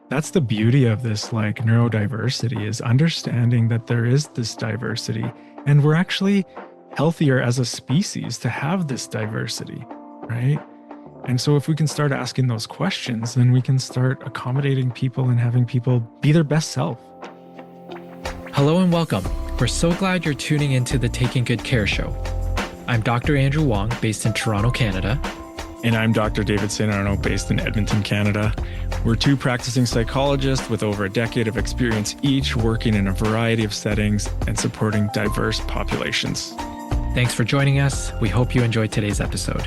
That's the beauty of this like neurodiversity is understanding that there is this diversity and we're actually healthier as a species to have this diversity, right? And so if we can start asking those questions, then we can start accommodating people and having people be their best self. Hello and welcome. We're so glad you're tuning into the Taking Good Care show. I'm Dr. Andrew Wong, based in Toronto, Canada. And I'm Dr. David St. Arnaud, based in Edmonton, Canada. We're two practicing psychologists with over a decade of experience each, working in a variety of settings and supporting diverse populations. Thanks for joining us. We hope you enjoyed today's episode.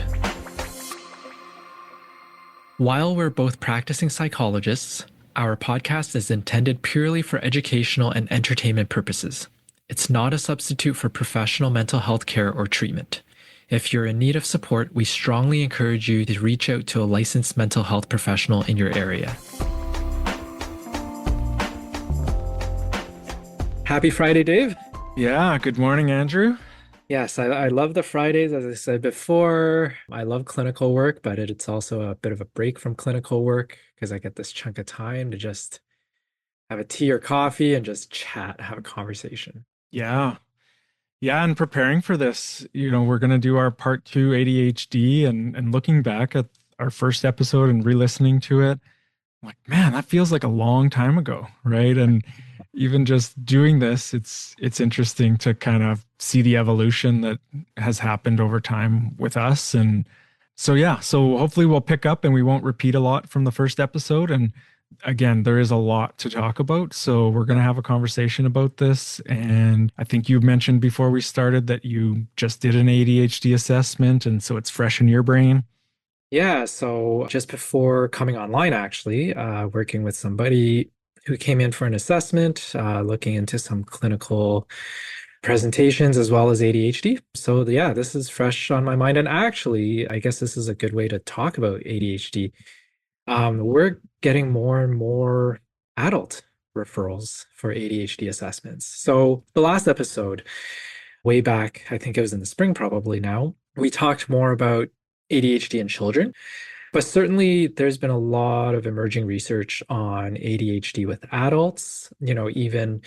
While we're both practicing psychologists, our podcast is intended purely for educational and entertainment purposes. It's not a substitute for professional mental health care or treatment. If you're in need of support, we strongly encourage you to reach out to a licensed mental health professional in your area. Happy Friday, Dave. Yeah, good morning, Andrew. Yes, I love the Fridays, as I said before. I love clinical work, but it's also a bit of a break from clinical work because I get this chunk of time to just have a tea or coffee and just chat, have a conversation. Yeah. Yeah, and preparing for this, we're going to do our part two ADHD and looking back at our first episode and re-listening to it, I'm like, man, that feels like a long time ago, right? And even just doing this, it's interesting to kind of see the evolution that has happened over time with us. And so yeah, so hopefully we'll pick up and we won't repeat a lot from the first episode. And again, there is a lot to talk about. So we're going to have a conversation about this. And I think you mentioned before we started that you just did an ADHD assessment. And so it's fresh in your brain. Yeah, so just before coming online, actually, working with somebody who came in for an assessment, looking into some clinical presentations as well as ADHD. So yeah, this is fresh on my mind. And actually, I guess this is a good way to talk about ADHD. We're getting more and more adult referrals for ADHD assessments. So the last episode, way back, I think it was in the spring probably now, we talked more about ADHD in children. But certainly, there's been a lot of emerging research on ADHD with adults. Even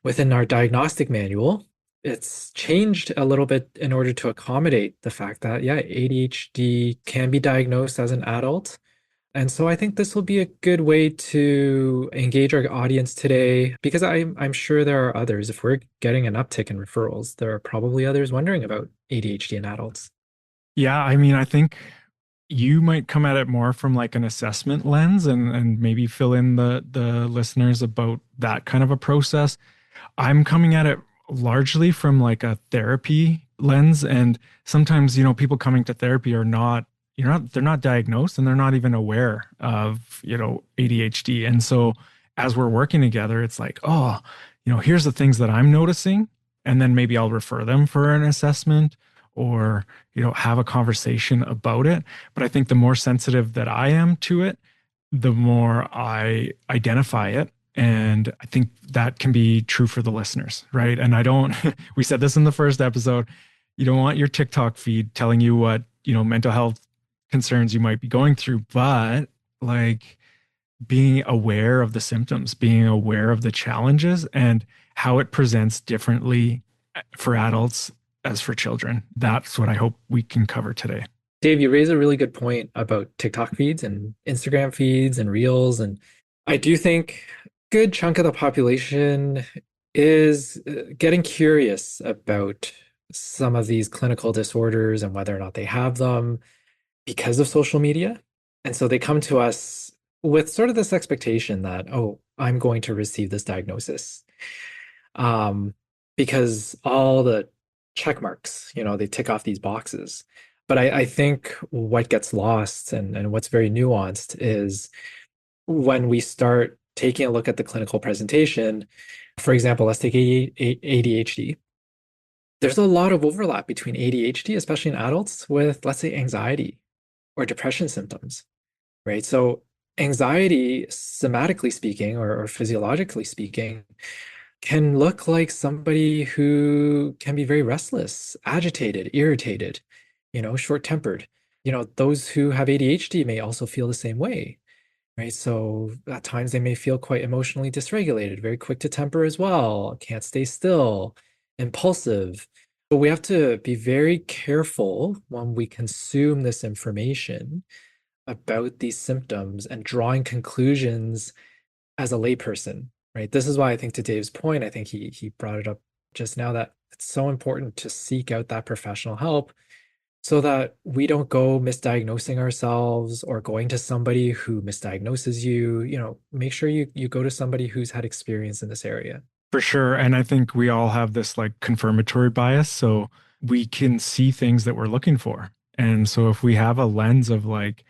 within our diagnostic manual, it's changed a little bit in order to accommodate the fact that, yeah, ADHD can be diagnosed as an adult. And so I think this will be a good way to engage our audience today because I'm sure there are others. If we're getting an uptick in referrals, there are probably others wondering about ADHD in adults. Yeah, I mean, I think you might come at it more from like an assessment lens and maybe fill in the listeners about that kind of a process. I'm coming at it largely from like a therapy lens, and sometimes people coming to therapy are not they're not diagnosed and they're not even aware of ADHD. And so as we're working together, it's like, oh, here's the things that I'm noticing, and then maybe I'll refer them for an assessment or have a conversation about it. But I think the more sensitive that I am to it, the more I identify it. And I think that can be true for the listeners, right? And I don't, we said this in the first episode, you don't want your TikTok feed telling you what, mental health concerns you might be going through, but like being aware of the symptoms, being aware of the challenges and how it presents differently for adults as for children. That's what I hope we can cover today. Dave, you raise a really good point about TikTok feeds and Instagram feeds and Reels. And I do think a good chunk of the population is getting curious about some of these clinical disorders and whether or not they have them because of social media. And so they come to us with sort of this expectation that, oh, I'm going to receive this diagnosis. Um, because all the check marks, they tick off these boxes. But I think what gets lost and what's very nuanced is when we start taking a look at the clinical presentation. For example, let's take ADHD. There's a lot of overlap between ADHD, especially in adults, with, let's say, anxiety or depression symptoms, right? So anxiety, somatically speaking, or physiologically speaking, can look like somebody who can be very restless, agitated, irritated, short-tempered. Those who have ADHD may also feel the same way. right? So at times they may feel quite emotionally dysregulated, very quick to temper as well, can't stay still, impulsive. But we have to be very careful when we consume this information about these symptoms and drawing conclusions as a layperson, right? This is why I think to Dave's point, I think he brought it up just now that it's so important to seek out that professional help so that we don't go misdiagnosing ourselves or going to somebody who misdiagnoses you. Make sure you go to somebody who's had experience in this area. For sure. And I think we all have this like confirmatory bias. So we can see things that we're looking for. And so if we have a lens of like,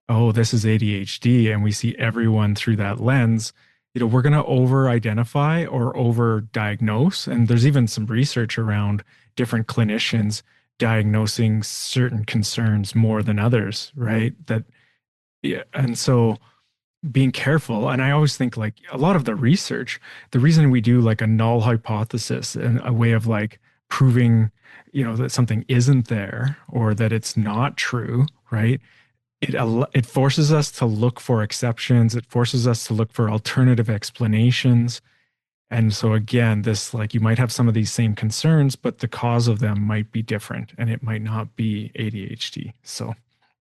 oh, this is ADHD, and we see everyone through that lens, we're going to over identify or over diagnose. And there's even some research around different clinicians diagnosing certain concerns more than others, right? That, yeah. And so, being careful. And I always think like a lot of the research, the reason we do like a null hypothesis and a way of like proving, that something isn't there or that it's not true, right? It forces us to look for exceptions. It forces us to look for alternative explanations. And so again, this like you might have some of these same concerns, but the cause of them might be different and it might not be ADHD. So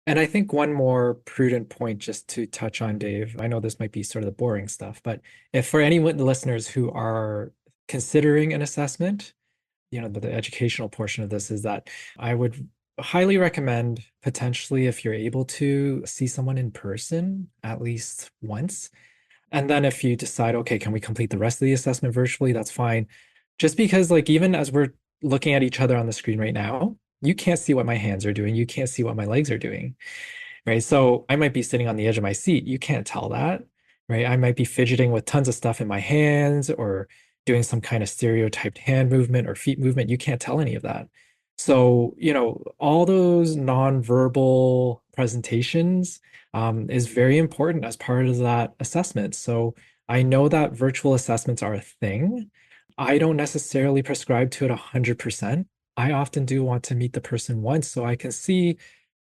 And I think one more prudent point just to touch on, Dave. I know this might be sort of the boring stuff, but if for anyone, the listeners who are considering an assessment, the educational portion of this is that I would highly recommend potentially if you're able to see someone in person at least once. And then if you decide, okay, can we complete the rest of the assessment virtually? That's fine. Just because, like, even as we're looking at each other on the screen right now, you can't see what my hands are doing. You can't see what my legs are doing, right? So I might be sitting on the edge of my seat. You can't tell that, right? I might be fidgeting with tons of stuff in my hands or doing some kind of stereotyped hand movement or feet movement. You can't tell any of that. So, all those nonverbal presentations is very important as part of that assessment. So I know that virtual assessments are a thing. I don't necessarily prescribe to it 100%. I often do want to meet the person once so I can see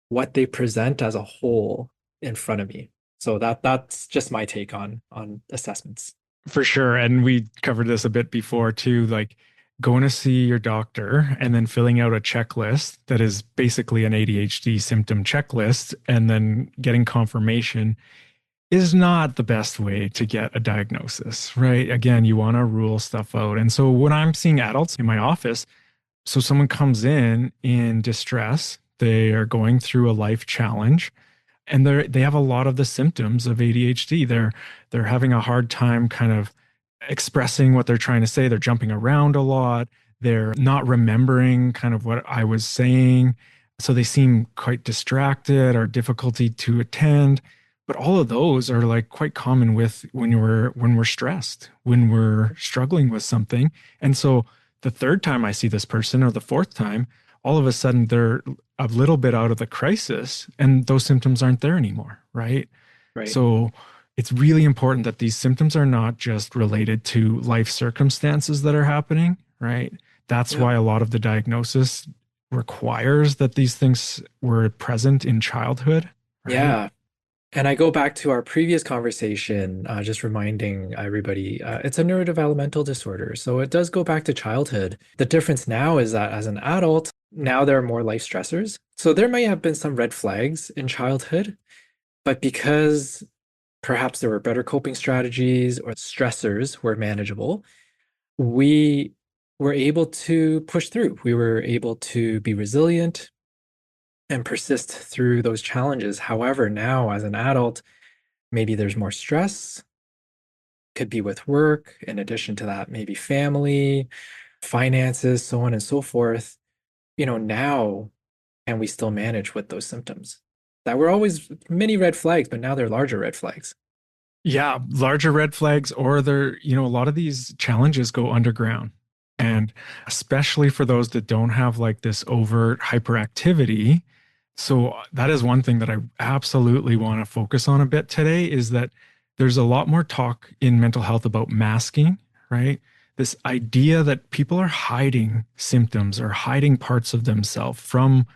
what they present as a whole in front of me. So that's just my take on assessments. for sure. And we covered this a bit before too, like going to see your doctor and then filling out a checklist that is basically an ADHD symptom checklist and then getting confirmation is not the best way to get a diagnosis, right? Again, you want to rule stuff out. And so when I'm seeing adults in my office, so someone comes in distress, they are going through a life challenge and they have a lot of the symptoms of ADHD. They're having a hard time kind of expressing what they're trying to say. They're jumping around a lot. They're not remembering kind of what I was saying. So they seem quite distracted or difficulty to attend. But all of those are like quite common with when we're stressed, when we're struggling with something. And so the third time I see this person or the fourth time, all of a sudden they're a little bit out of the crisis and those symptoms aren't there anymore, right? Right. So it's really important that these symptoms are not just related to life circumstances that are happening, right? That's Yeah. why a lot of the diagnosis requires that these things were present in childhood, right? Yeah. And I go back to our previous conversation, just reminding everybody, it's a neurodevelopmental disorder. So it does go back to childhood. The difference now is that as an adult, now there are more life stressors. So there may have been some red flags in childhood, but because perhaps there were better coping strategies or stressors were manageable, we were able to push through. We were able to be resilient and persist through those challenges. However, now as an adult, maybe there's more stress, could be with work. In addition to that, maybe family, finances, so on and so forth. Now can we still manage with those symptoms that were always many red flags, but now they're larger red flags? Yeah, larger red flags, or a lot of these challenges go underground. And especially for those that don't have like this overt hyperactivity. So that is one thing that I absolutely want to focus on a bit today is that there's a lot more talk in mental health about masking, right? This idea that people are hiding symptoms or hiding parts of themselves from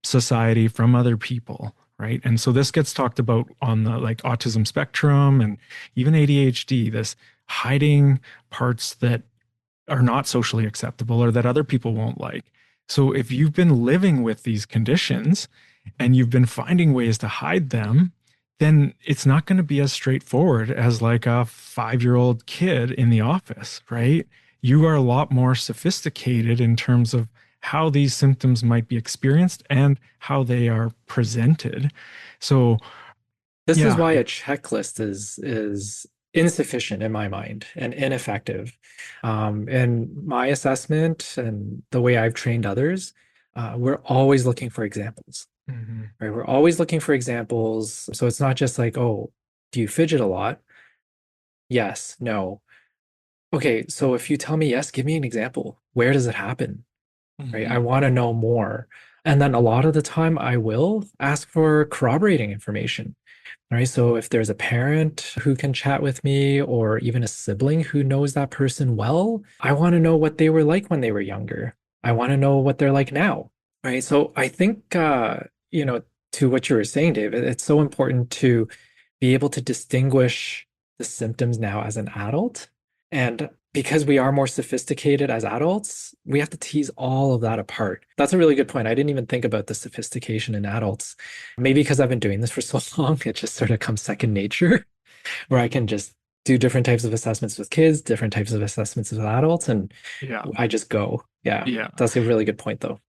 society, from other people, right? And so this gets talked about on the like autism spectrum and even ADHD, this hiding parts that are not socially acceptable or that other people won't like. So if you've been living with these conditions and you've been finding ways to hide them, then it's not going to be as straightforward as like a 5-year-old kid in the office, right? You are a lot more sophisticated in terms of how these symptoms might be experienced and how they are presented. So, This is yeah. why a checklist is insufficient in my mind and ineffective. In my assessment and the way I've trained others, we're always looking for examples, Mhm. right? We're always looking for examples. So it's not just like, oh, do you fidget a lot? Yes, no. Okay, so if you tell me yes, give me an example. Where does it happen? Right? I Mhm. want to know more. And then a lot of the time I will ask for corroborating information. Right. So if there's a parent who can chat with me or even a sibling who knows that person well, I want to know what they were like when they were younger. I want to know what they're like now. Right. So I think, to what you were saying, Dave, it's so important to be able to distinguish the symptoms now as an adult. And because we are more sophisticated as adults, we have to tease all of that apart. That's a really good point. I didn't even think about the sophistication in adults. Maybe because I've been doing this for so long, it just sort of comes second nature, where I can just do different types of assessments with kids, different types of assessments with adults, and Yeah. I just go. Yeah, Yeah. that's a really good point, though.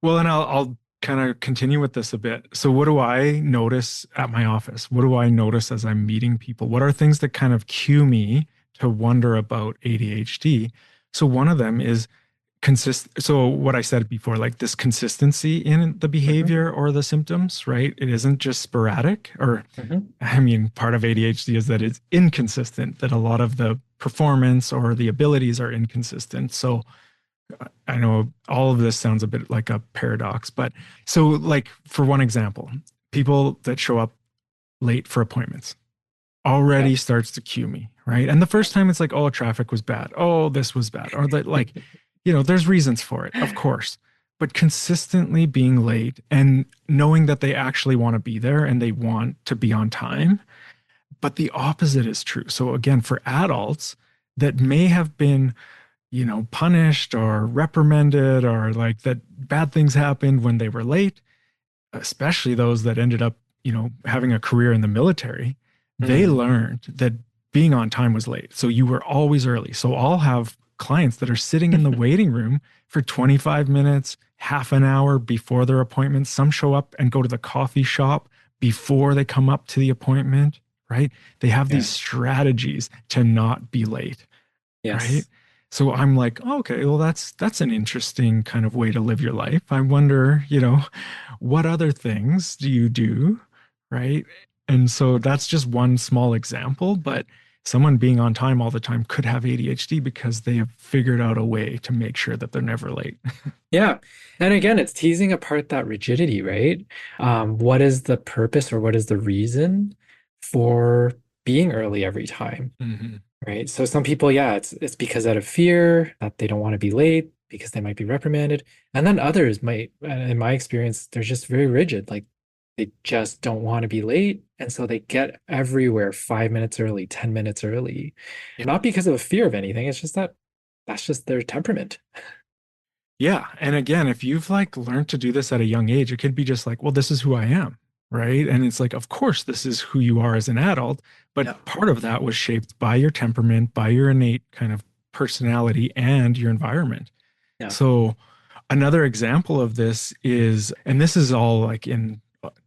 Well, and I'll kind of continue with this a bit. So, what do I notice at my office? What do I notice as I'm meeting people? What are things that kind of cue me to wonder about ADHD? So, one of them is so what I said before, like this consistency in the Hmm. behavior or the symptoms, right? It isn't just sporadic, or Hmm. I mean, part of ADHD is that it's inconsistent, that a lot of the performance or the abilities are inconsistent. So, I know all of this sounds a bit like a paradox, but so, like, for one example, people that show up late for appointments Yeah. already starts to cue me, right? And the first time it's like, oh, traffic was bad. Oh, this was bad. Or that, like, there's reasons for it, of course. But consistently being late and knowing that they actually want to be there and they want to be on time. But the opposite is true. So, again, for adults that may have been punished or reprimanded or like that bad things happened when they were late, especially those that ended up, having a career in the military, they Mm. learned that being on time was late. So you were always early. So I'll have clients that are sitting in the waiting room for 25 minutes, half an hour before their appointment. Some show up and go to the coffee shop before they come up to the appointment, right? They have these Yeah. strategies to not be late, right? Yes. So I'm like, oh, okay, well that's an interesting kind of way to live your life. I wonder, what other things do you do, right? And so that's just one small example, but someone being on time all the time could have ADHD because they have figured out a way to make sure that they're never late. Yeah. And again, it's teasing apart that rigidity, right? What is the purpose or what is the reason for being early every time? Hmm. Right. So some people, yeah, it's because out of fear that they don't want to be late because they might be reprimanded. And then others might, in my experience, they're just very rigid. Like they just don't want to be late. And so they get everywhere 5 minutes early, 10 minutes early. Yeah. Not because of a fear of anything. It's just that that's just their temperament. Yeah. And again, if you've like learned to do this at a young age, it could be just like, well, this is who I am, right? And it's like, of course, this is who you are as an adult. Yeah. But part of that was shaped by your temperament, by your innate kind of personality and your environment. Yeah. So another example of this is, and this is all like in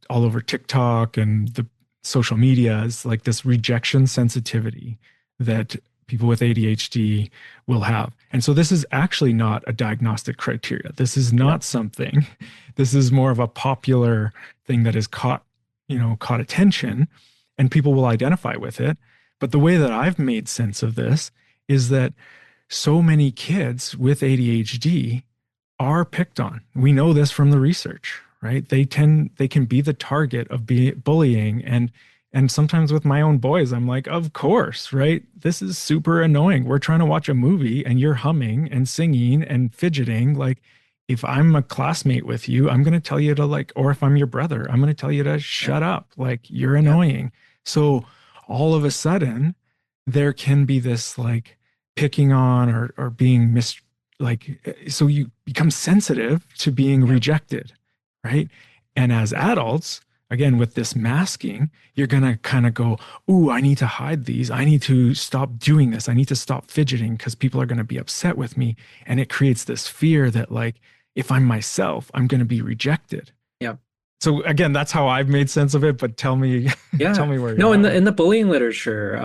all over TikTok and the social media, is like this rejection sensitivity that people with ADHD will have. And so this is actually not a diagnostic criteria. This is Yeah. not something, this is more of a popular thing that has caught attention and people will identify with it. But the way that I've made sense of this is that so many kids with ADHD are picked on. We know this from the research, right? They can be the target of bullying and sometimes with my own boys, I'm like, of course, right? This is super annoying. We're trying to watch a movie and you're humming and singing and fidgeting. Like if I'm a classmate with you, I'm going to tell you to like, or if I'm your brother, I'm going to tell you to Yeah. shut up. Like, you're Yeah. annoying. So all of a sudden, there can be this like picking on or being so you become sensitive to being Yeah. rejected, right? And as Yeah. adults, again, with this masking, you're going to kind of go, ooh, I need to hide these. I need to stop doing this. I need to stop fidgeting because people are going to be upset with me. And it creates this fear that, like, if I'm myself, I'm going to be rejected. Yeah. So again, that's how I've made sense of it. But tell me, tell Yeah. me where you're No, at in with the bullying literature,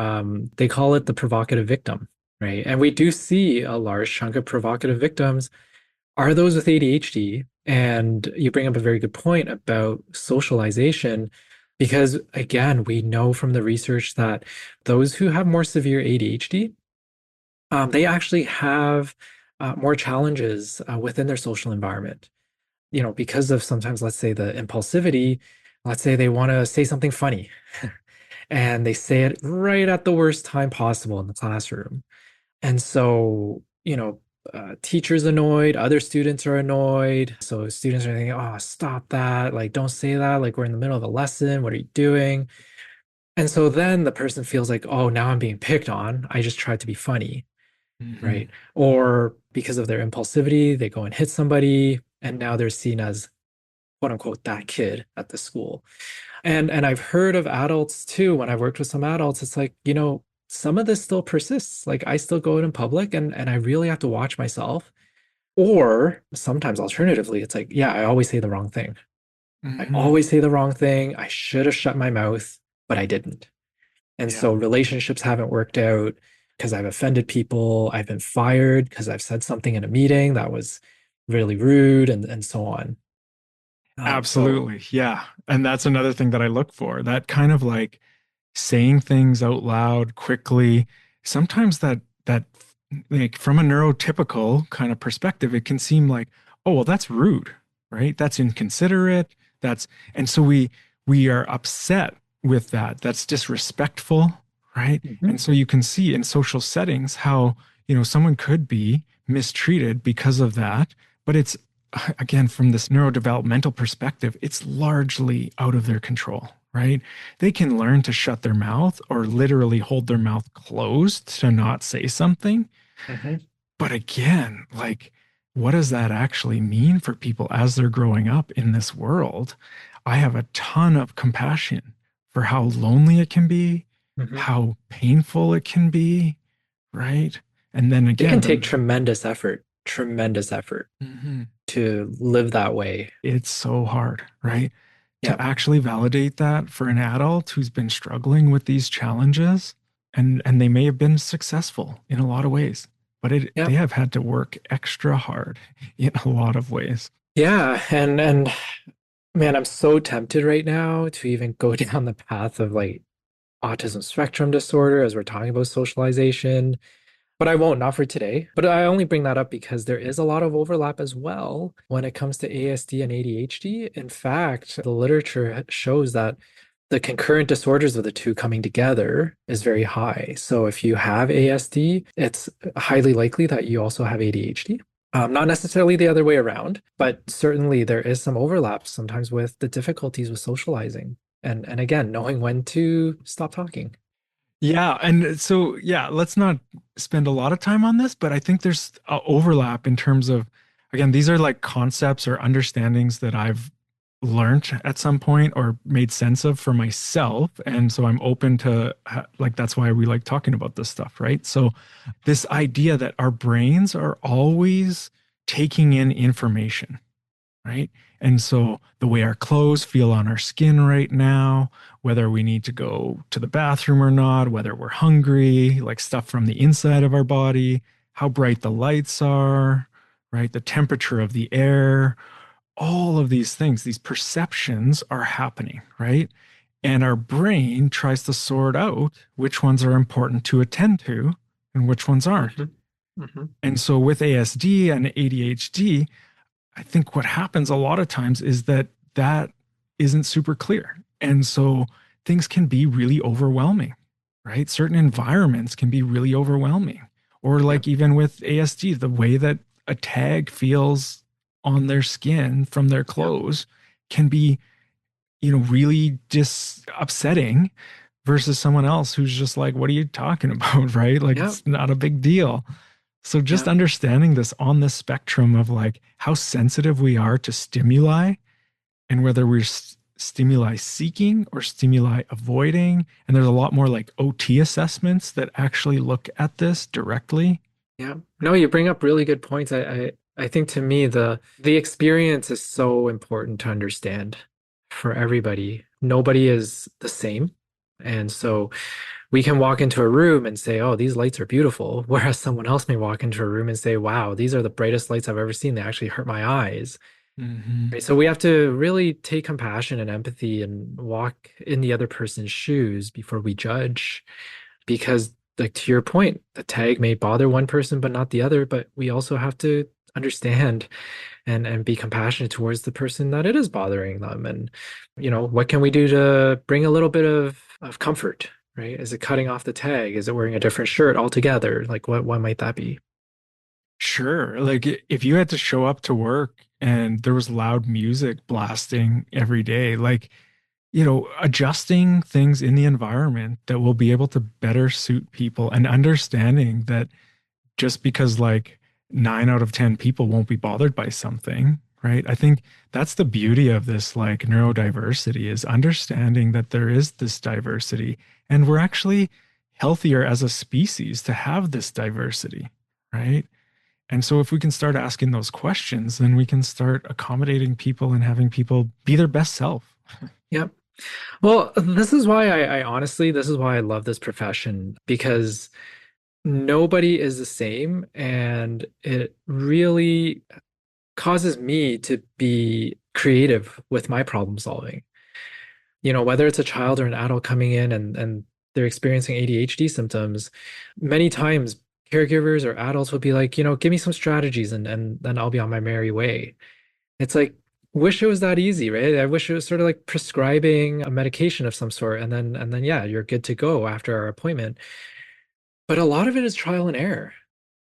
they call it the provocative victim, right? And we do see a large chunk of provocative victims are those with ADHD. And you bring up a very good point about socialization, because again, we know from the research that those who have more severe ADHD, they actually have more challenges within their social environment. Because of sometimes, let's say, the impulsivity, let's say they want to say something funny and they say it right at the worst time possible in the classroom. And so, teachers annoyed, other students are annoyed. So students are thinking, oh, stop that. Like, don't say that. Like, we're in the middle of a lesson. What are you doing? And so then the person feels like, oh, now I'm being picked on. I just tried to be funny, hmm right? Or because of their impulsivity, they go and hit somebody, and now they're seen as quote unquote that kid at the school. And I've heard of adults too, when I've worked with some adults, it's like, some of this still persists. Like I still go out in public and I really have to watch myself. Or sometimes alternatively, it's like, yeah, I always say the wrong thing. I hmm always say the wrong thing. I should have shut my mouth, but I didn't. And Yeah, so relationships haven't worked out because I've offended people. I've been fired because I've said something in a meeting that was really rude and so on. So absolutely. Yeah. And that's another thing that I look for. That kind of like saying things out loud quickly. Sometimes that like from a neurotypical kind of perspective, it can seem like, oh, well, that's rude, right? That's inconsiderate. That's and so we are upset with that. That's disrespectful, right? Mhm. And so you can see in social settings how, someone could be mistreated because of that, but it's again from this neurodevelopmental perspective, it's largely out of their control, right? They can learn to shut their mouth or literally hold their mouth closed to not say something. Mhm. But again, like, what does that actually mean for people as they're growing up in this world? I have a ton of compassion for how lonely it can be, Mhm. how painful it can be, right? And then It can again, take tremendous effort Mhm. to live that way. It's so hard, right? Yeah. To actually validate that for an adult who's been struggling with these challenges, and they may have been successful in a lot of ways, but Yeah. they have had to work extra hard in a lot of ways. Yeah. And man, I'm so tempted right now to even go down the path of like autism spectrum disorder as we're talking about socialization. But I won't, not for today. But I only bring that up because there is a lot of overlap as well when it comes to ASD and ADHD. In fact, the literature shows that the concurrent disorders of the two coming together is very high. So if you have ASD, it's highly likely that you also have ADHD. Not necessarily the other way around, but certainly there is some overlap sometimes with the difficulties with socializing. And again, knowing when to stop talking. Yeah, and so yeah, let's not spend a lot of time on this, but I think there's a overlap in terms of, again, these are like concepts or understandings that I've learned at some point or made sense of for myself, and so I'm open to like that's why we like talking about this stuff, right? So this idea that our brains are always taking in information, right? And so the way our clothes feel on our skin right now, whether we need to go to the bathroom or not, whether we're hungry, like stuff from the inside of our body, how bright the lights are, right? The temperature of the air, all of these things, these perceptions are happening, right? And our brain tries to sort out which ones are important to attend to and which ones aren't. Hmm. Hmm. And so with ASD and ADHD, I think what happens a lot of times is that that isn't super clear. And so things can be really overwhelming, right? Certain environments can be really overwhelming. Or Yeah. like even with ASD, the way that a tag feels on their skin from their Yeah. clothes can be, really just upsetting versus someone else who's just like, what are you talking about? Right? Like, Yeah. it's not a big deal. So just Yeah. understanding this on this spectrum of like how sensitive we are to stimuli and whether we're stimuli seeking or stimuli avoiding. And there's a lot more like OT assessments that actually look at this directly. Yeah. No, you bring up really good points. I think to me the experience is so important to understand for everybody. Nobody is the same. And so we can walk into a room and say, "Oh, these lights are beautiful," whereas someone else may walk into a room and say, "Wow, these are the brightest lights I've ever seen. They actually hurt my eyes." Hmm. Right? So we have to really take compassion and empathy and walk in the other person's shoes before we judge. Because, like to your point, the tag may bother one person but not the other, but we also have to understand and be compassionate towards the person that it is bothering them. And, what can we do to bring a little bit of comfort, right? Is it cutting off the tag? Is it wearing a different shirt altogether? Like what might that be? Sure. Like if you had to show up to work and there was loud music blasting every day, like, adjusting things in the environment that will be able to better suit people and understanding that just because like 9 out of 10 people won't be bothered by something, right? I think that's the beauty of this like neurodiversity is understanding that there is this diversity and we're actually healthier as a species to have this diversity, right? And so if we can start asking those questions, then we can start accommodating people and having people be their best self. Yep. Well, this is why I honestly, this is why I love this profession because nobody is the same. And it really causes me to be creative with my problem solving. Whether it's a child or an adult coming in and they're experiencing ADHD symptoms, many times caregivers or adults will be like, give me some strategies and then I'll be on my merry way. It's like, wish it was that easy, right? I wish it was sort of like prescribing a medication of some sort and then yeah, you're good to go after our appointment. But a lot of it is trial and error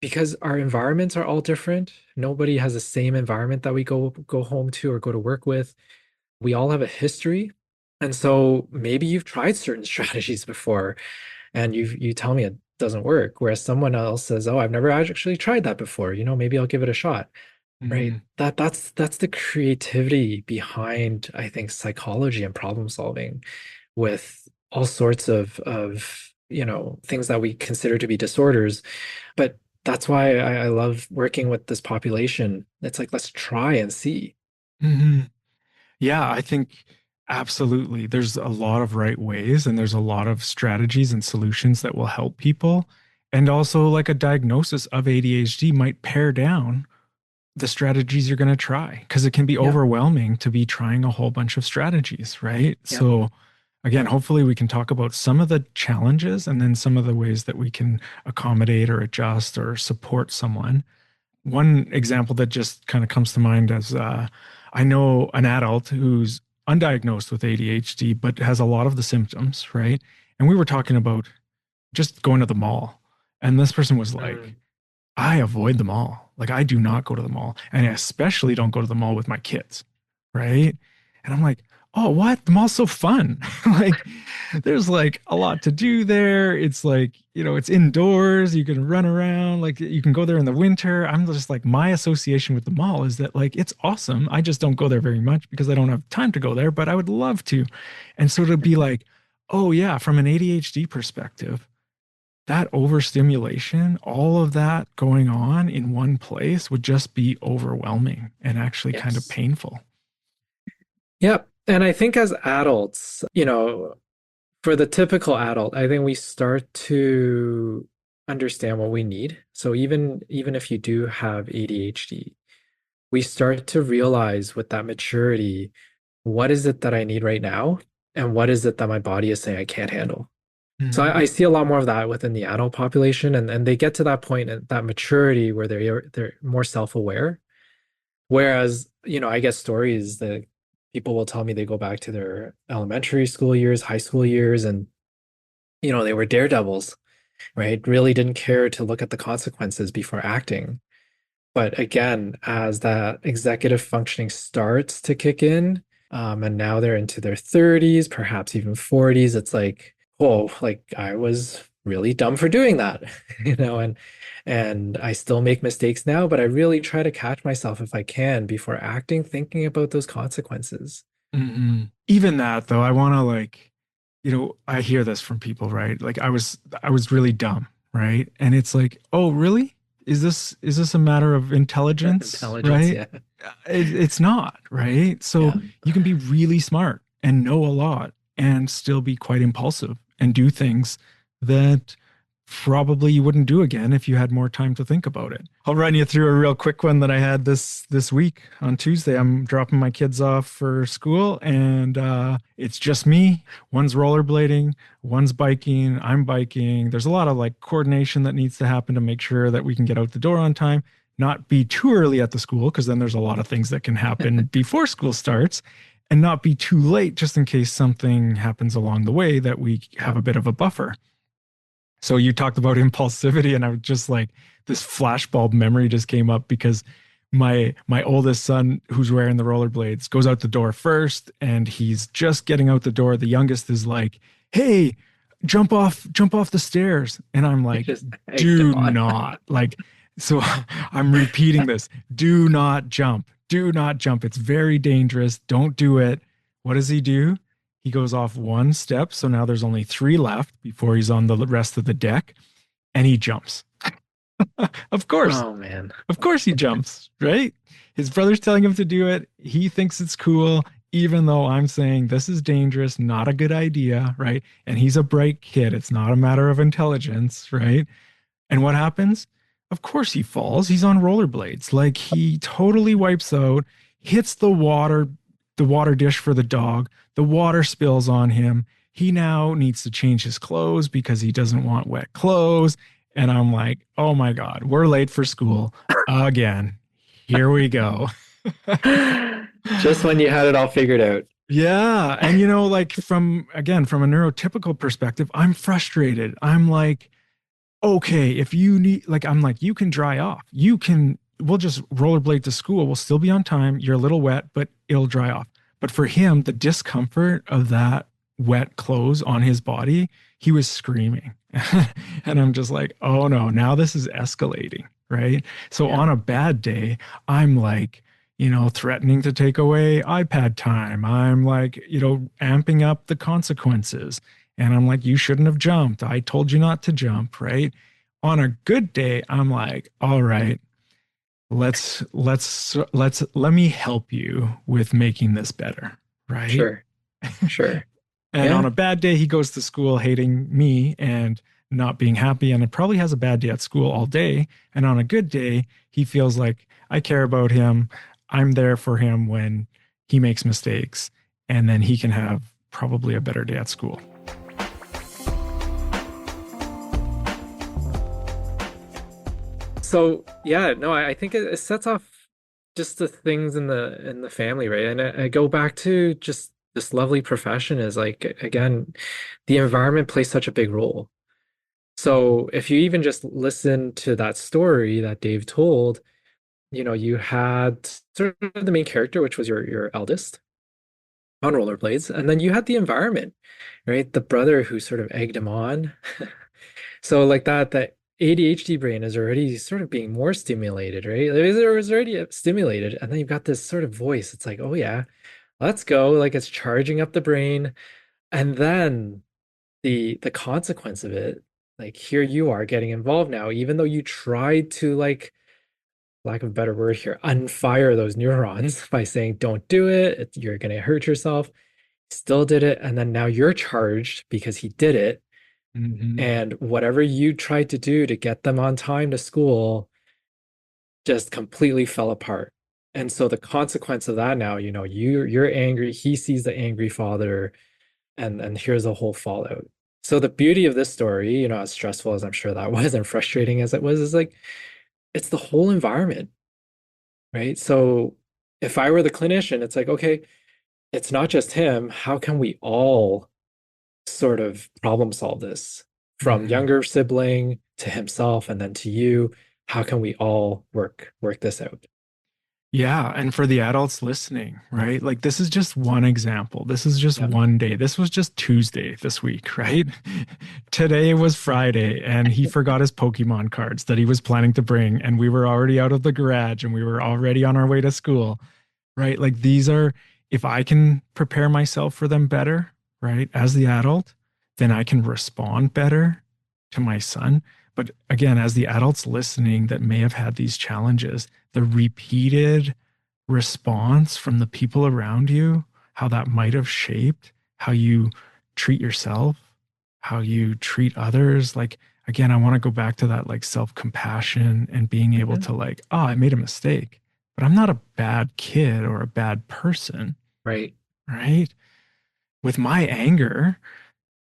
because our environments are all different. Nobody has the same environment that we go home to or go to work with. We all have a history. And so maybe you've tried certain strategies before and you tell me it doesn't work, whereas someone else says, "Oh, I've never actually tried that before. Maybe I'll give it a shot." Right? Mhm. That's the creativity behind, I think, psychology and problem solving with all sorts of things that we consider to be disorders. But that's why I love working with this population. It's like, let's try and see. Mhm. Yeah, I think absolutely. There's a lot of right ways and there's a lot of strategies and solutions that will help people. And also, like a diagnosis of ADHD might pare down the strategies you're going to try because it can be Yeah, overwhelming to be trying a whole bunch of strategies, right? yeah, So, again, hopefully we can talk about some of the challenges and then some of the ways that we can accommodate or adjust or support someone. One example that just kind of comes to mind as I know an adult who's undiagnosed with ADHD, but has a lot of the symptoms, right? And we were talking about just going to the mall. And this person was like, Mm. I avoid the mall. Like, I do not go to the mall. And I especially don't go to the mall with my kids, right? And I'm like, oh, what? The mall's so fun. Like, there's like a lot to do there. It's like, it's indoors. You can run around. Like, you can go there in the winter. I'm just like, my association with the mall is that, like, it's awesome. I just don't go there very much because I don't have time to go there, but I would love to. And so to be like, oh, yeah, from an ADHD perspective, that overstimulation, all of that going on in one place would just be overwhelming and actually kind of Yes. painful. Yep. And I think as adults, for the typical adult, I think we start to understand what we need. So even if you do have ADHD, we start to realize with that maturity, what is it that I need right now? And what is it that my body is saying I can't handle? So I Mhm. see a lot more of that within the adult population, and they get to that point and that maturity where they're more self-aware. Whereas, I get stories that people will tell me they go back to their elementary school years, high school years, and they were daredevils, right? Really didn't care to look at the consequences before acting. But again, as that executive functioning starts to kick in, and now they're into their 30s, perhaps even 40s, it's like, oh, like I was really dumb for doing that, and I still make mistakes now, but I really try to catch myself if I can before acting, thinking about those consequences. Even that though, I want to like, I hear this from people, right? Like I was really dumb, right? And it's like, oh, really? Is this a matter of intelligence, Intelligence, right? yeah. It's not, right? So Yeah. you can be really smart and know a lot and still be quite impulsive and do things that probably you wouldn't do again if you had more time to think about it. I'll run you through a real quick one that I had this week on Tuesday. I'm dropping my kids off for school, and it's just me. One's rollerblading, one's biking, I'm biking. There's a lot of like coordination that needs to happen to make sure that we can get out the door on time, not be too early at the school, because then there's a lot of things that can happen before school starts, and not be too late just in case something happens along the way that we have Yeah. a bit of a buffer. So you talked about impulsivity, and I was just like, this flashbulb memory just came up because my oldest son, who's wearing the rollerblades, goes out the door first, and he's just getting out the door. The youngest is like, "Hey, jump off the stairs," and I'm You like, just egged "Do him on. not like." So I'm repeating this: "Do not jump. Do not jump. It's very dangerous. Don't do it." What does he do? He goes off one step. So now there's only three left before he's on the rest of the deck, and he jumps. Of course. Oh man. Of course he jumps, right? His brother's telling him to do it. He thinks it's cool, even though I'm saying this is dangerous, not a good idea, right? And he's a bright kid. It's not a matter of intelligence, right? And what happens? Of course he falls. He's on rollerblades. Like he totally wipes out, hits the water dish for the dog. The water spills on him. He now needs to change his clothes because he doesn't want wet clothes. And I'm like, oh my God, we're late for school again. Here we go. Just when you had it all figured out. Yeah. And like from a neurotypical perspective, I'm frustrated. I'm like, okay, if you need, like, I'm like, you can dry off. We'll just rollerblade to school. We'll still be on time. You're a little wet, but it'll dry off. But for him, the discomfort of that wet clothes on his body, he was screaming. And I'm just like, oh no, now this is escalating, right? So Yeah. on a bad day, I'm like, threatening to take away iPad time. I'm like, amping up the consequences. And I'm like, you shouldn't have jumped. I told you not to jump, right? On a good day, I'm like, all right, let me help you with making this better, right? Sure. Sure. And on Yeah. a bad day, he goes to school hating me and not being happy, and it probably has a bad day at school all day. And on a good day, he feels like I care about him. I'm there for him when he makes mistakes, and then he can have probably a better day at school. So yeah, no, I think it sets off just the things in the family, right? And I go back to just this lovely profession is like again, the environment plays such a big role. So if you even just listen to that story that Dave told, you had sort of the main character, which was your eldest on rollerblades, and then you had the environment, right? The brother who sort of egged him on. So like that ADHD brain is already sort of being more stimulated, right? It was already stimulated, and then you've got this sort of voice. It's like, oh yeah, let's go. Like it's charging up the brain, and then the consequence of it, like here you are getting involved now, even though you tried to like, lack of a better word here, unfire those neurons by saying, don't do it. You're gonna hurt yourself. Still did it, and then now you're charged because he did it. Mhm. And whatever you tried to do to get them on time to school just completely fell apart. And so the consequence of that now, you're angry, he sees the angry father, and here's a whole fallout. So the beauty of this story, as stressful as I'm sure that was and frustrating as it was, is like it's the whole environment, right? So if I were the clinician, it's like, okay, it's not just him. How can we all sort of problem solve this from Mhm. younger sibling to himself and then to you? how can we all work this out? Yeah, and for the adults listening, right? Like this is just one example. This is just Yeah. one day. This was just Tuesday this week, right? Today was Friday, and he forgot his Pokemon cards that he was planning to bring, and we were already out of the garage and we were already on our way to school, right? Like these are, if I can prepare myself for them better, right, as the adult, then I can respond better to my son. But again, as the adults listening that may have had these challenges, the repeated response from the people around you, how that might have shaped how you treat yourself, how you treat others. Like, again, I want to go back to that like self compassion and being able Hmm. to, like, oh, I made a mistake, but I'm not a bad kid or a bad person, Right. right? With my anger,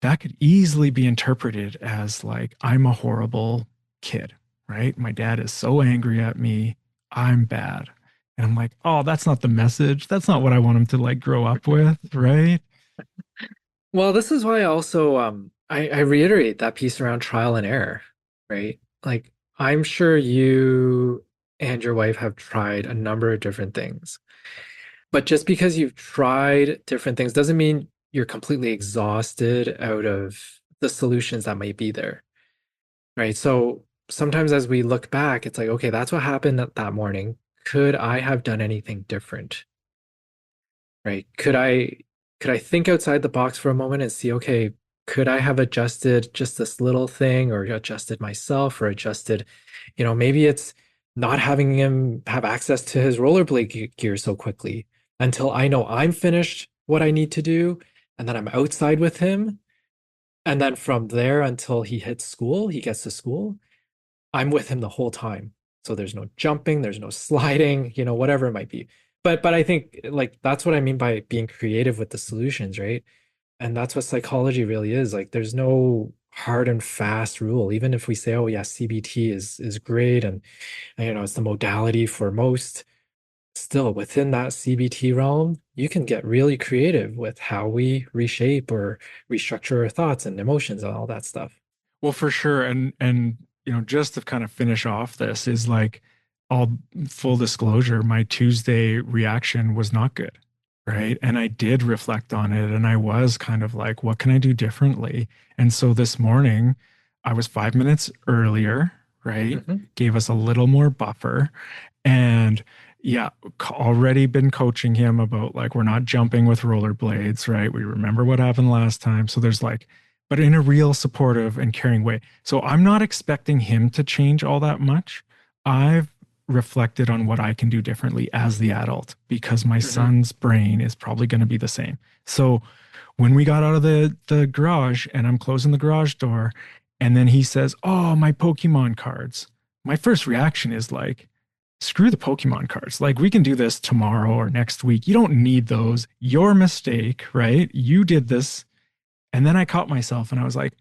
that could easily be interpreted as like, I'm a horrible kid, right? My dad is so angry at me. I'm bad. And I'm like, oh, that's not the message. That's not what I want him to like grow up with, right? Well, this is why also I reiterate that piece around trial and error, right? Like I'm sure you and your wife have tried a number of different things. But just because you've tried different things doesn't mean you're completely exhausted out of the solutions that might be there, right? So sometimes as we look back, it's like, okay, that's what happened that morning. Could I have done anything different? Right? Could I think outside the box for a moment and see, okay, could I have adjusted just this little thing or adjusted myself or adjusted, maybe it's not having him have access to his rollerblade gear so quickly until I know I'm finished what I need to do and then I'm outside with him. And then from there until he hits school, he gets to school, I'm with him the whole time. So there's no jumping, there's no sliding, whatever it might be. But I think like that's what I mean by being creative with the solutions, right? And that's what psychology really is. Like there's no hard and fast rule. Even if we say, oh yeah, CBT is great and it's the modality for most, still within that CBT realm, you can get really creative with how we reshape or restructure our thoughts and emotions and all that stuff. Well, for sure. And just to kind of finish off this is like all full disclosure, my Tuesday reaction was not good. Right. And I did reflect on it and I was kind of like, what can I do differently? And so this morning I was 5 minutes earlier, right? Hmm. Gave us a little more buffer. And yeah, already been coaching him about like, we're not jumping with rollerblades, right? We remember what happened last time. So there's like, but in a real supportive and caring way. So I'm not expecting him to change all that much. I've reflected on what I can do differently as the adult because my Hmm. son's brain is probably going to be the same. So when we got out of the garage and I'm closing the garage door and then he says, "Oh, my Pokemon cards." My first reaction is like, "Screw the Pokemon cards. Like we can do this tomorrow or next week. You don't need those. Your mistake, right? You did this." And then I caught myself and I was like,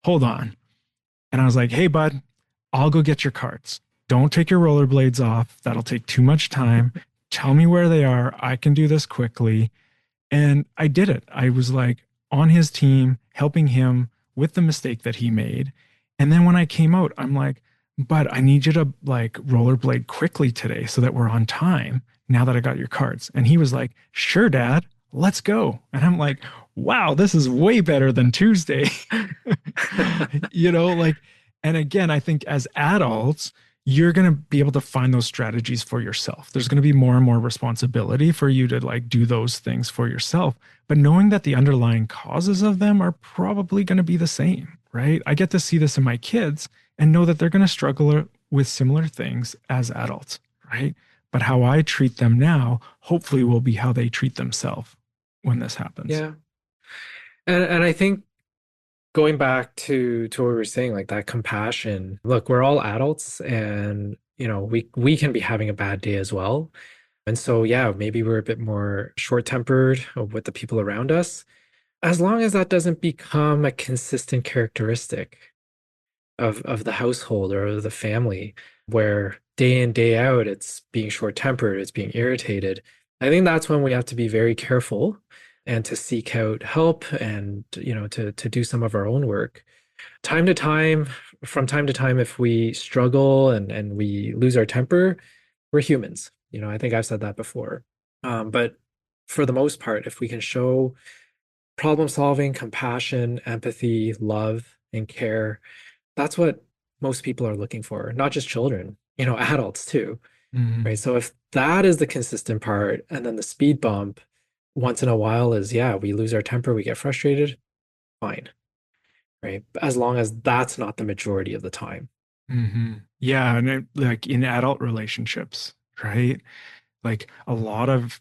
"Hold on." And I was like, "Hey, bud, I'll go get your cards. Don't take your rollerblades off. That'll take too much time. Tell me where they are. I can do this quickly." And I did it. I was like on his team, helping him with the mistake that he made. And then when I came out, I'm like, "But I need you to like rollerblade quickly today so that we're on time now that I got your cards." And he was like, "Sure, Dad, let's go." And I'm like, wow, this is way better than Tuesday. Like, and again, I think as adults, you're going to be able to find those strategies for yourself. There's going to be more and more responsibility for you to like do those things for yourself. But knowing that the underlying causes of them are probably going to be the same, right? I get to see this in my kids and know that they're going to struggle with similar things as adults, right? But how I treat them now, hopefully, will be how they treat themselves when this happens. Yeah. And I think going back to what we were saying, like that compassion. Look, we're all adults and we can be having a bad day as well. And so yeah, maybe we're a bit more short-tempered with the people around us. As long as that doesn't become a consistent characteristic of the household or the family, where day in, day out, it's being short-tempered, it's being irritated. I think that's when we have to be very careful and to seek out help and to do some of our own work. Time to time, from time to time, if we struggle and we lose our temper, we're humans. I think I've said that before. But for the most part, if we can show problem solving, compassion, empathy, love, and care, that's what most people are looking for, not just children, adults too, right? Mhm. So if that is the consistent part, and then the speed bump once in a while is, yeah, we lose our temper, we get frustrated, fine, right? As long as that's not the majority of the time. Yeah, and like in adult relationships, right? Like a lot of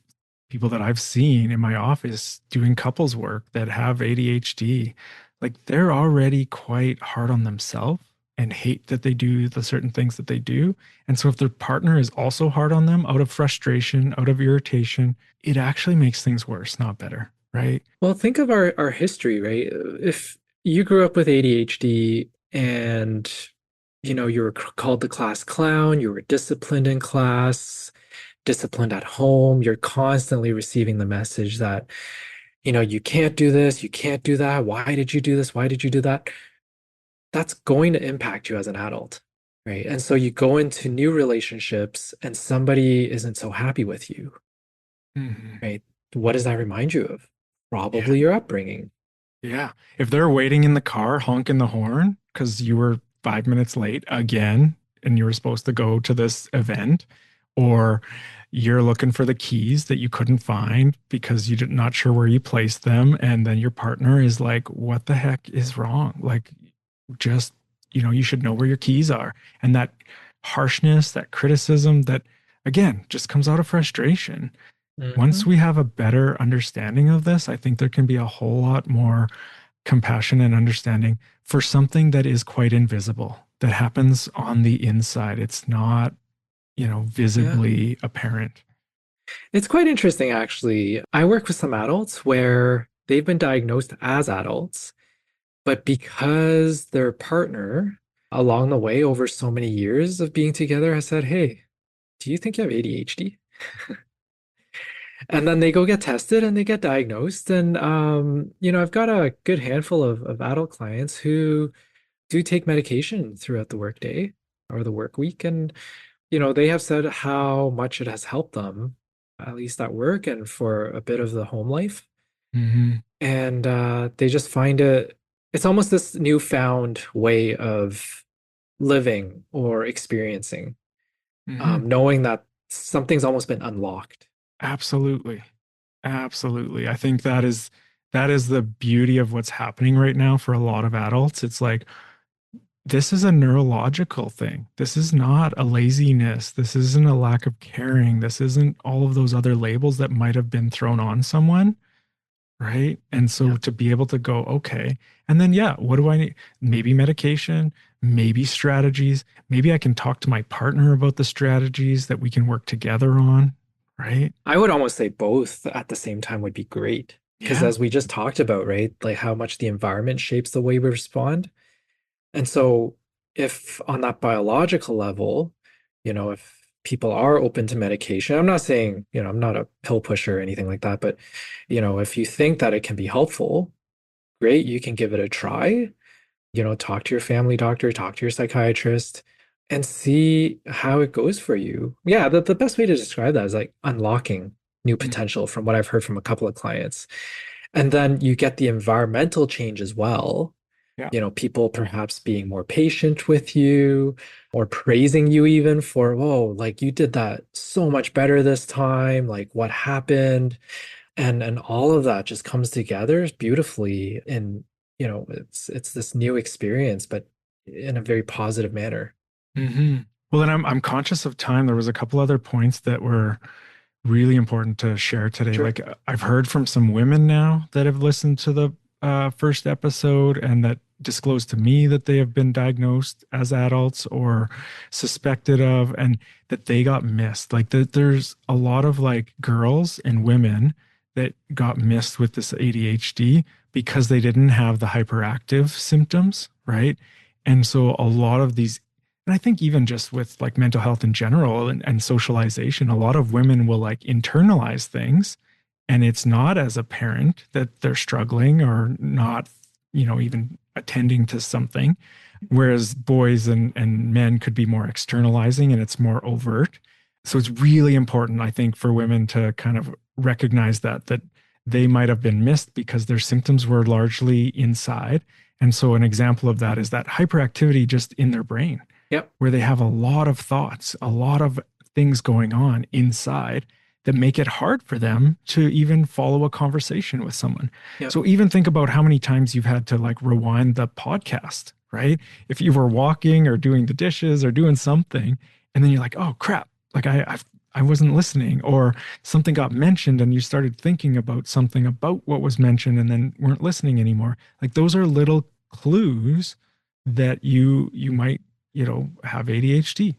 people that I've seen in my office doing couples work that have ADHD, like they're already quite hard on themselves and hate that they do the certain things that they do. And so if their partner is also hard on them out of frustration, out of irritation, it actually makes things worse, not better, right? Well, think of our history, right? If you grew up with ADHD and you were called the class clown, you were disciplined in class, disciplined at home, you're constantly receiving the message that, you can't do this, you can't do that. Why did you do this? Why did you do that? That's going to impact you as an adult, right? And so you go into new relationships and somebody isn't so happy with you, hmm right? What does that remind you of? Yeah. Probably your upbringing. Yeah. If they're waiting in the car, honking the horn because you were 5 minutes late again and you were supposed to go to this event, or you're looking for the keys that you couldn't find because you're not sure where you placed them, and then your partner is like, what the heck is wrong? Like, just, you should know where your keys are. And that harshness, that criticism, that again just comes out of frustration. Once Hmm. we have a better understanding of this, I think there can be a whole lot more compassion and understanding for something that is quite invisible, that happens on the inside. It's not, Yeah. visibly apparent. It's quite interesting, actually. I work with some adults where they've been diagnosed as adults, but because their partner along the way over so many years of being together has said, "Hey, do you think you have ADHD?" And then they go get tested and they get diagnosed. And I've got a good handful of adult clients who do take medication throughout the workday or the work week. And, they have said how much it has helped them, at least at work and for a bit of the home life. hmm And they just find it's almost this newfound way of living or experiencing, hmm knowing that something's almost been unlocked. Absolutely. Absolutely. I think that is the beauty of what's happening right now for a lot of adults. It's like this is a neurological thing. This is not a laziness. This isn't a lack of caring. This isn't all of those other labels that might have been thrown on someone. Right. And so Yeah. to be able to go, okay. And then, yeah, what do I need? Maybe medication, maybe strategies. Maybe I can talk to my partner about the strategies that we can work together on. Right. I would almost say both at the same time would be great. Because Yeah. as we just talked about, right, like how much the environment shapes the way we respond. And so if on that biological level, if people are open to medication, I'm not saying, I'm not a pill pusher or anything like that, but, if you think that it can be helpful, great, you can give it a try. Talk to your family doctor, talk to your psychiatrist, and see how it goes for you. Yeah, the best way to describe that is like unlocking new Mhm. potential from what I've heard from a couple of clients. And then you get the environmental change as well. Yeah. People perhaps being more patient with you or praising you even for, whoa, like you did that so much better this time. Like what happened? And all of that just comes together beautifully in, it's this new experience, but in a very positive manner. Well, then I'm conscious of time. There was a couple other points that were really important to share today. Sure. Like I've heard from some women now that have listened to the first episode and that disclosed to me that they have been diagnosed as adults or suspected of, and that they got missed. Like there's a lot of like girls and women that got missed with this ADHD because they didn't have the hyperactive symptoms, right? And so a lot of these, and I think even just with like mental health in general and socialization, a lot of women will like internalize things, and it's not as apparent that they're struggling or not, even attending to something, whereas boys and men could be more externalizing and it's more overt. So it's really important, I think, for women to kind of recognize that they might have been missed because their symptoms were largely inside. And so an example of that is that hyperactivity just in their brain, Yep. where they have a lot of thoughts, a lot of things going on inside that make it hard for them to even follow a conversation with someone. Yep. So even think about how many times you've had to like rewind the podcast, right? If you were walking or doing the dishes or doing something, and then you're like, oh crap, like I wasn't listening, or something got mentioned and you started thinking about something about what was mentioned and then weren't listening anymore. Like those are little clues that you might, have ADHD.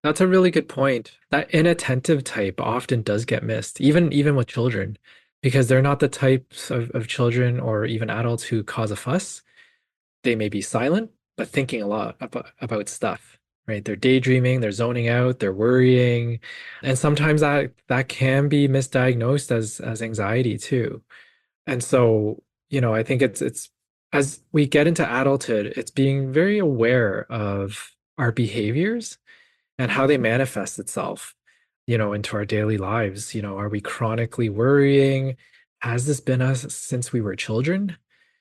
That's a really good point. That inattentive type often does get missed, even with children, because they're not the types of children or even adults who cause a fuss. They may be silent, but thinking a lot about stuff, right? They're daydreaming, they're zoning out, they're worrying. And sometimes that can be misdiagnosed as anxiety too. And so, I think it's as we get into adulthood, it's being very aware of our behaviors and how they manifest itself, into our daily lives. Are we chronically worrying? Has this been us since we were children,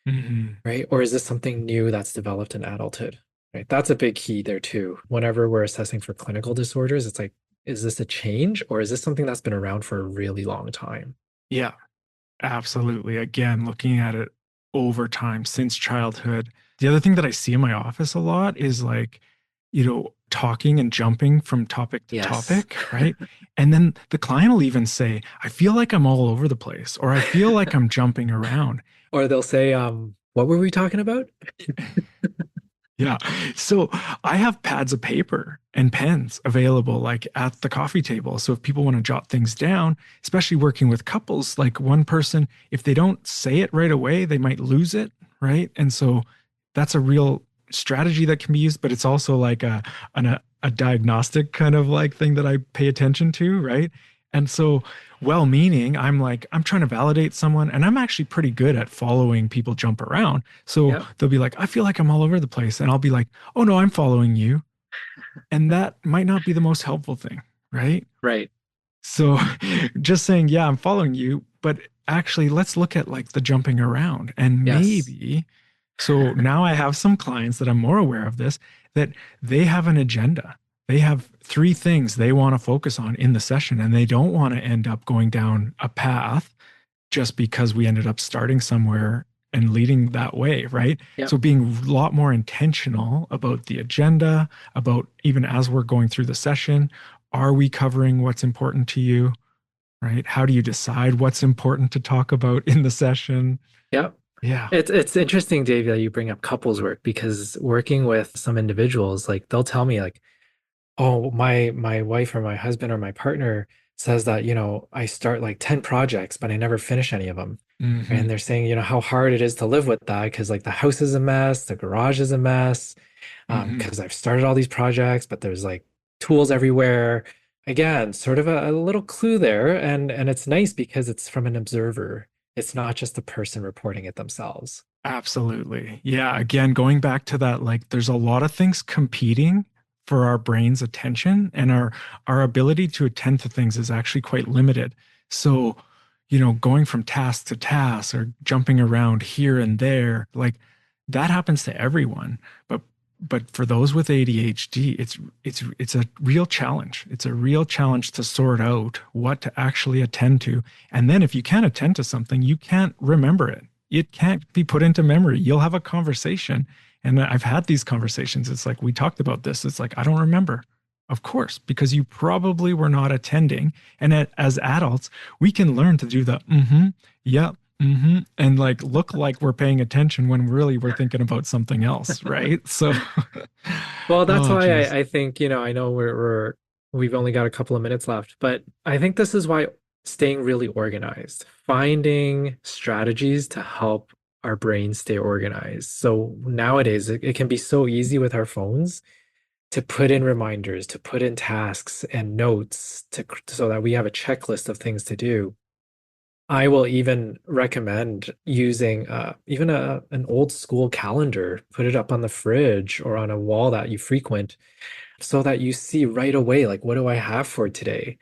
Mhm. right? Or is this something new that's developed in adulthood, right? That's a big key there too. Whenever we're assessing for clinical disorders, it's like, is this a change or is this something that's been around for a really long time? Yeah, absolutely. Again, looking at it over time since childhood. The other thing that I see in my office a lot is like, talking and jumping from topic to Yes. topic, right? And then the client will even say, I feel like I'm all over the place, or I feel like I'm jumping around. Or they'll say, what were we talking about? Yeah. So I have pads of paper and pens available like at the coffee table. So if people want to jot things down, especially working with couples, like one person, if they don't say it right away, they might lose it, right? And so that's a real strategy that can be used, but it's also like a diagnostic kind of like thing that I pay attention to, right? And so well-meaning, I'm like, I'm trying to validate someone, and I'm actually pretty good at following people jump around. So Yep. they'll be like, I feel like I'm all over the place. And I'll be like, oh no, I'm following you. And that might not be the most helpful thing, right? Right. So just saying, yeah, I'm following you, but actually let's look at like the jumping around and Yes. maybe. So now I have some clients that I'm more aware of this, that they have an agenda. They have three things they want to focus on in the session, and they don't want to end up going down a path just because we ended up starting somewhere and leading that way, right? Yep. So being a lot more intentional about the agenda, about even as we're going through the session, are we covering what's important to you, right? How do you decide what's important to talk about in the session? Yep. Yeah. It's interesting, Dave, that you bring up couples work because working with some individuals, like they'll tell me like, oh, my wife or my husband or my partner says that, I start like 10 projects, but I never finish any of them. And Hmm. they're saying, how hard it is to live with that because like the house is a mess, the garage is a mess, Hmm. because I've started all these projects, but there's like tools everywhere. Again, sort of a little clue there, and it's nice because it's from an observer. It's not just the person reporting it themselves. Absolutely. Yeah. Again, going back to that, like there's a lot of things competing for our brain's attention, and our ability to attend to things is actually quite limited. So, going from task to task or jumping around here and there, like that happens to everyone. But for those with ADHD, it's a real challenge. It's a real challenge to sort out what to actually attend to. And then if you can't attend to something, you can't remember it. It can't be put into memory. You'll have a conversation. And I've had these conversations. It's like, we talked about this. It's like, I don't remember. Of course, because you probably were not attending. And as adults, we can learn to do the yeah, and like look like we're paying attention when really we're thinking about something else, right? So, Well, that's oh, why geez. I think, I know we've only got a couple of minutes left, but I think this is why staying really organized, finding strategies to help our brains stay organized. So nowadays it can be so easy with our phones to put in reminders, to put in tasks and notes so that we have a checklist of things to do. I will even recommend using even an old school calendar, put it up on the fridge or on a wall that you frequent so that you see right away, like, what do I have for today?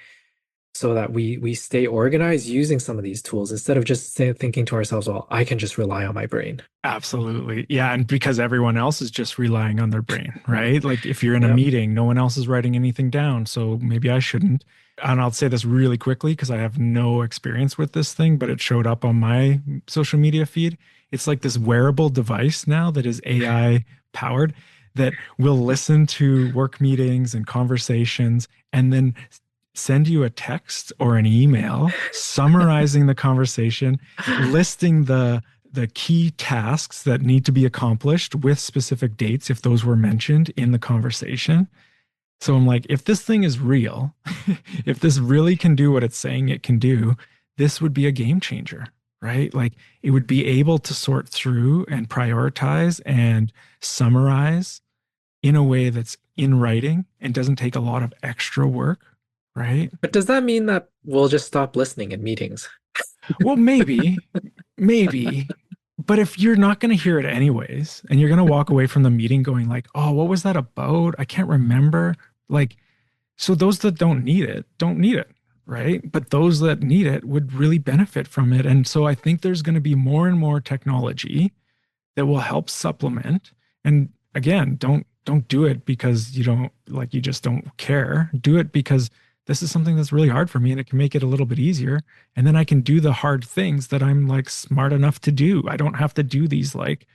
So that we stay organized using some of these tools instead of just thinking to ourselves, well, I can just rely on my brain. Absolutely. Yeah. And because everyone else is just relying on their brain, right? Like if you're in a Yep. meeting, no one else is writing anything down. So maybe I shouldn't. And I'll say this really quickly because I have no experience with this thing, but it showed up on my social media feed. It's like this wearable device now that is AI powered that will listen to work meetings and conversations and then send you a text or an email summarizing the conversation, listing the key tasks that need to be accomplished with specific dates if those were mentioned in the conversation. So I'm like, if this thing is real, if this really can do what it's saying it can do, this would be a game changer, right? Like it would be able to sort through and prioritize and summarize in a way that's in writing and doesn't take a lot of extra work, right? But does that mean that we'll just stop listening in meetings? Well, maybe. But if you're not going to hear it anyways, and you're going to walk away from the meeting going like, "Oh, what was that about? I can't remember." Like, so those that don't need it, don't need it, right? But those that need it would really benefit from it. And so I think there's going to be more and more technology that will help supplement. And again, don't do it because you don't like you just don't care. Do it because this is something that's really hard for me and it can make it a little bit easier. And then I can do the hard things that I'm like smart enough to do. I don't have to do these like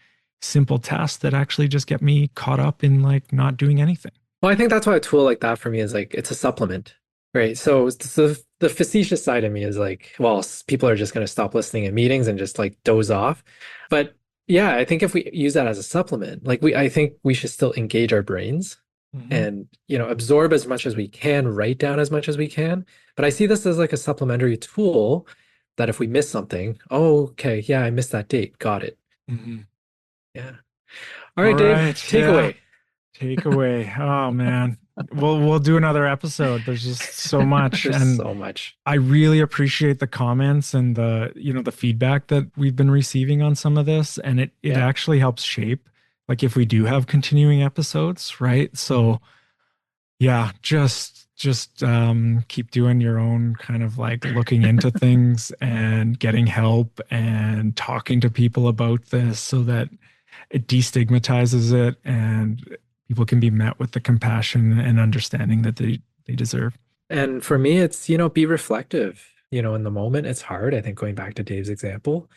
simple tasks that actually just get me caught up in like not doing anything. Well, I think that's why a tool like that for me is like it's a supplement, right? So the facetious side of me is like, well, people are just going to stop listening in meetings and just like doze off. But yeah, I think if we use that as a supplement, like I think we should still engage our brains Mhm. and, absorb as much as we can, write down as much as we can. But I see this as like a supplementary tool that if we miss something, oh, okay, yeah, I missed that date. Got it. Mhm. Yeah. All All right, Dave, right. Yeah. takeaway. Takeaway. Oh man. We'll do another episode. There's just so much. There's And so much. I really appreciate the comments and the feedback that we've been receiving on some of this. And it Yeah. actually helps shape like if we do have continuing episodes, right? So yeah, just keep doing your own kind of like looking into things and getting help and talking to people about this so that it destigmatizes it and people can be met with the compassion and understanding that they deserve. And for me, it's, be reflective. In the moment, it's hard. I think going back to Dave's example,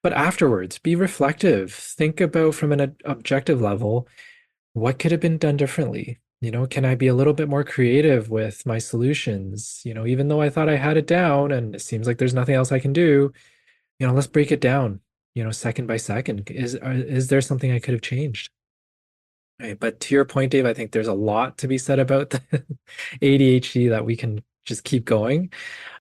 but afterwards, be reflective. Think about from an objective level, what could have been done differently? Can I be a little bit more creative with my solutions? Even though I thought I had it down and it seems like there's nothing else I can do, let's break it down, second by second. Is there something I could have changed? Right. But to your point, Dave, I think there's a lot to be said about the ADHD that we can just keep going.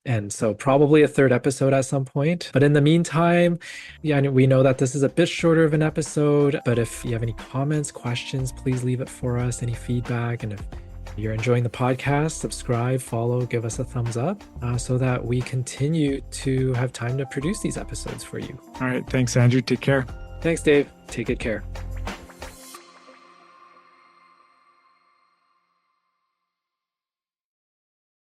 And so probably a third episode at some point. But in the meantime, yeah, we know that this is a bit shorter of an episode, but if you have any comments, questions, please leave it for us, any feedback. And if you're enjoying the podcast, subscribe, follow, give us a thumbs up so that we continue to have time to produce these episodes for you. All right. Thanks, Andrew. Take care. Thanks, Dave. Take good care.